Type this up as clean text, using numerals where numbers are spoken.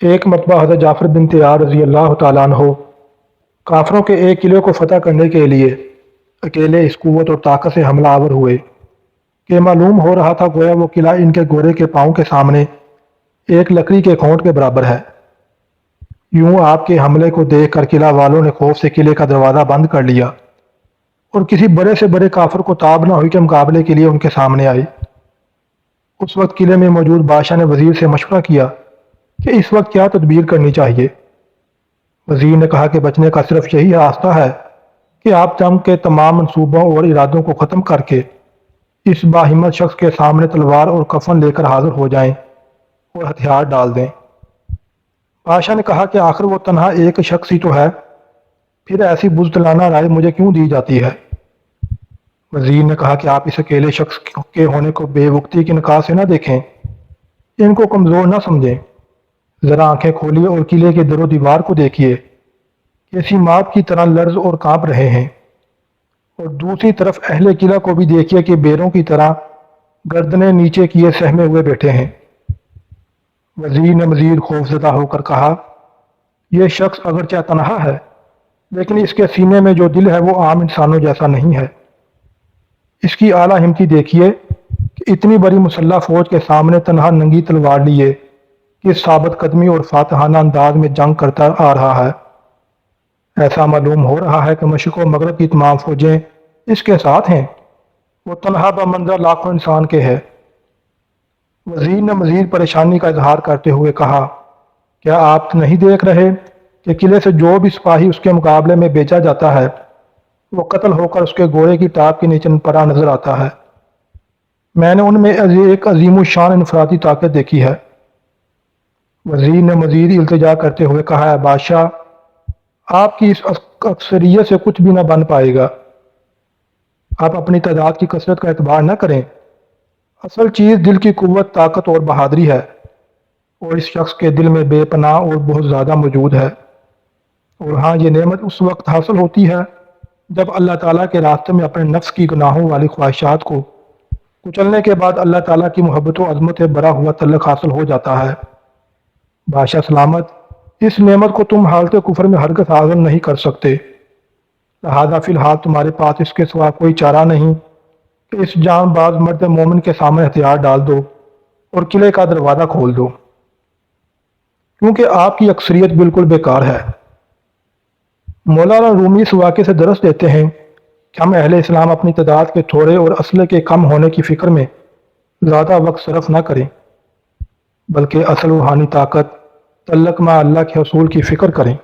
ایک مرتبہ حضرت جعفر بن طیار رضی اللہ تعالیٰ عنہ کافروں کے ایک قلعے کو فتح کرنے کے لیے اکیلے اس قوت اور طاقت سے حملہ آور ہوئے کہ معلوم ہو رہا تھا گویا وہ قلعہ ان کے گھوڑے کے پاؤں کے سامنے ایک لکڑی کے کھونٹ کے برابر ہے۔ یوں آپ کے حملے کو دیکھ کر قلعہ والوں نے خوف سے قلعے کا دروازہ بند کر لیا اور کسی بڑے سے بڑے کافر کو تاب نہ ہوئی کہ مقابلے کے لیے ان کے سامنے آئی۔ اس وقت قلعے میں موجود بادشاہ نے وزیر سے مشورہ کیا کہ اس وقت کیا تدبیر کرنی چاہیے۔ وزیر نے کہا کہ بچنے کا صرف یہی راستہ ہے کہ آپ جنگ کے تمام منصوبوں اور ارادوں کو ختم کر کے اس باہمت شخص کے سامنے تلوار اور کفن لے کر حاضر ہو جائیں اور ہتھیار ڈال دیں۔ بادشاہ نے کہا کہ آخر وہ تنہا ایک شخص ہی تو ہے، پھر ایسی بزدلانہ رائے مجھے کیوں دی جاتی ہے؟ وزیر نے کہا کہ آپ اس اکیلے شخص کے ہونے کو بے وقتی کی نگاہ سے نہ دیکھیں، ان کو کمزور نہ سمجھیں، ذرا آنکھیں کھولیے اور قلعے کے در و دیوار کو دیکھیے، کیسی مات کی طرح لرز اور کانپ رہے ہیں، اور دوسری طرف اہل قلعہ کو بھی دیکھیے کہ بیروں کی طرح گردنیں نیچے کیے سہمے ہوئے بیٹھے ہیں۔ وزیر نے مزید خوفزدہ ہو کر کہا، یہ شخص اگرچہ تنہا ہے لیکن اس کے سینے میں جو دل ہے وہ عام انسانوں جیسا نہیں ہے۔ اس کی اعلیٰ ہمتی دیکھیے کہ اتنی بڑی مسلح فوج کے سامنے تنہا ننگی تلوار لیے کس ثابت قدمی اور فاتحانہ انداز میں جنگ کرتا آ رہا ہے۔ ایسا معلوم ہو رہا ہے کہ مشرق و مغرب کی تمام فوجیں اس کے ساتھ ہیں، وہ تنہا بمنزل لاکھوں انسان کے ہے۔ وزیر نے مزید پریشانی کا اظہار کرتے ہوئے کہا، کیا آپ نہیں دیکھ رہے کہ قلعے سے جو بھی سپاہی اس کے مقابلے میں بھیجا جاتا ہے وہ قتل ہو کر اس کے گھوڑے کی ٹاپ کے نیچے پڑا نظر آتا ہے؟ میں نے ان میں ایک عظیم الشان انفرادی طاقت دیکھی ہے۔ وزیر نے مزید التجا کرتے ہوئے کہا، ہے بادشاہ، آپ کی اس اکثریت سے کچھ بھی نہ بن پائے گا۔ آپ اپنی تعداد کی کثرت کا اعتبار نہ کریں، اصل چیز دل کی قوت، طاقت اور بہادری ہے، اور اس شخص کے دل میں بے پناہ اور بہت زیادہ موجود ہے۔ اور ہاں، یہ نعمت اس وقت حاصل ہوتی ہے جب اللہ تعالیٰ کے راستے میں اپنے نفس کی گناہوں والی خواہشات کو کچلنے کے بعد اللہ تعالیٰ کی محبت و عظمت سے بھرا ہوا تعلق حاصل ہو جاتا ہے۔ بادشاہ سلامت، اس نعمت کو تم حالت کفر میں ہرگز حاصل نہیں کر سکتے، لہذا فی الحال تمہارے پاس اس کے سوا کوئی چارہ نہیں کہ اس جان باز مرد مومن کے سامنے ہتھیار ڈال دو اور قلعے کا دروازہ کھول دو، کیونکہ آپ کی اکثریت بالکل بیکار ہے۔ مولانا رومی اس واقعے سے درس دیتے ہیں کہ ہم اہل اسلام اپنی تعداد کے تھوڑے اور اسلحے کے کم ہونے کی فکر میں زیادہ وقت صرف نہ کریں، بلکہ اصل روحانی طاقت تعلق مع اللہ کے حصول کی فکر کریں۔